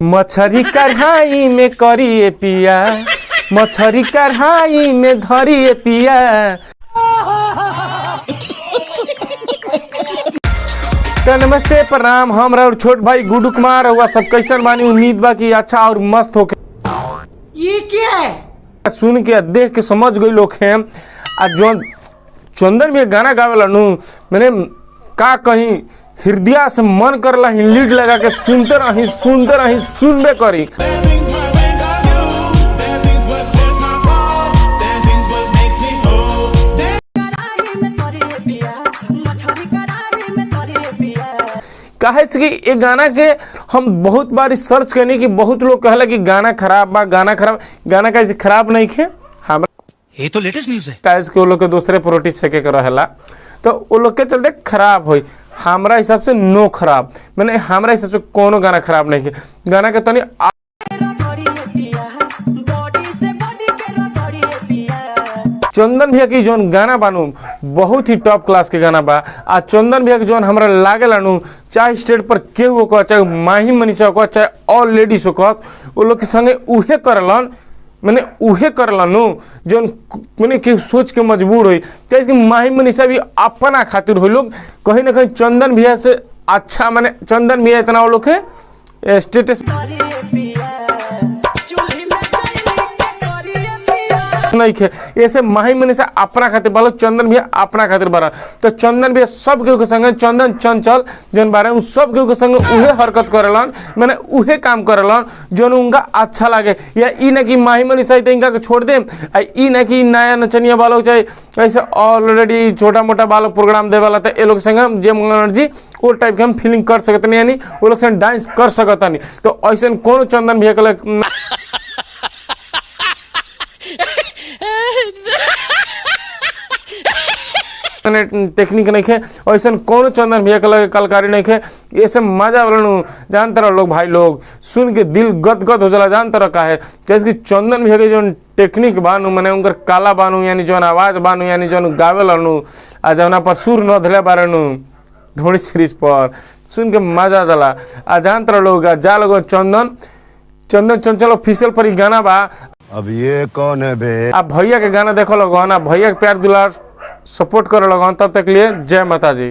मछरी कढ़ाई में करिए पिया, मछरी कढ़ाई में धरिए पिया। तो नमस्ते प्रणाम, हमरा और छोट भाई गुड्डू कुमार हुआ सब कैसन बानी। उम्मीद बा कि अच्छा और मस्त होके। ये क्या है? सुन के देख के समझ गई लोग हैं। आज जो चंदन में गाना गावेला नु मैंने का कहीं हृदय से मन करला ही लीड लगा के सुनते रही सुनबे करी। काहे से कि ये गाना के हम बहुत बार सर्च करनी कि बहुत लोग कहला कि गाना खराब बा, गाना खराब। गाना कैसे खराब नहीं खे, ये तो लेटेस्ट न्यूज़ है। काहे कि वो लोग के दूसरे प्रोटी सेके के रहेला तो वो लोग के चलते खराब होई। हमरा हिसाब से नो खराब, मैंने हमरा हिसाब से कोनो गाना खराब नहीं है। गाना के तनी चंदन भैया की जोन गाना बानू बहुत ही टॉप क्लास के गाना बा। आ चंदन भैया के जोन हमरा लागेला नु चाहे स्टेट पर केहू को, चाहे माही मनीषा को, चाहे ऑल लेडीज को, वो लोग के संगे उहे करलन, मैंने उहे करलन नु जोन मैंने के सोच के मजबूर हुई। कैसे माही मनीषा भी अपना खातिर हुई लोग कहीं ना कहीं चंदन भैया से अच्छा, मैंने चंदन भैया इतना वो लोग है स्टेटस नहीं खे। ऐसे माही मनीषा अपना खातिर बालो, चंदन भैया अपना खातिर बारा। तो चंदन भैया सब केहू के संगे, चंदन चंचल जन बारे उन सब केहू के संगे उहे हरकत करेलन, मैंने उहे काम करेलन जोन उनका अच्छा लागे। या ई ना कि माही मनीषा इनका के छोड़ दे, ई ना कि नया नचनिया बालो चाहे ऐसे ऑलरेडी छोटा मोटा बालो प्रोग्राम दे वाला, तो ये लोग संगे जे मनोजी वो टाइप के हम फीलिंग कर सकते नहीं, यानी वो लोग संगे डांस कर सकता नहीं। तो ऐसे कोनो चंदन भैया के टेक्निक नहीं है, ऐसा कोनो चंदन भैया के कलकारी नहीं है। ऐसे मजा वाला जानते रहो लोग, भाई लोग सुन के दिल गदगद हो जाला। जानते रहो का है जैसे कि चंदन भैया के जो टेक्निक बानू, मैंने उनकर काला बानू यानी जो आवाज बानू, यानी जो गावे लनू आ जौना पर सुर न धले बारनू ढोड़ी सीरीज पर सुन के मजा जाला। आ जानते रहो लोग जा लोग चंदन चंचल ऑफिशियल पर ही गाना बा। अब ये कौन है बे? आप भैया के गाना देखो लोग ना, भैया के प्यार दुलार सपोर्ट करो लोग। तब तक लिए जय माता जी।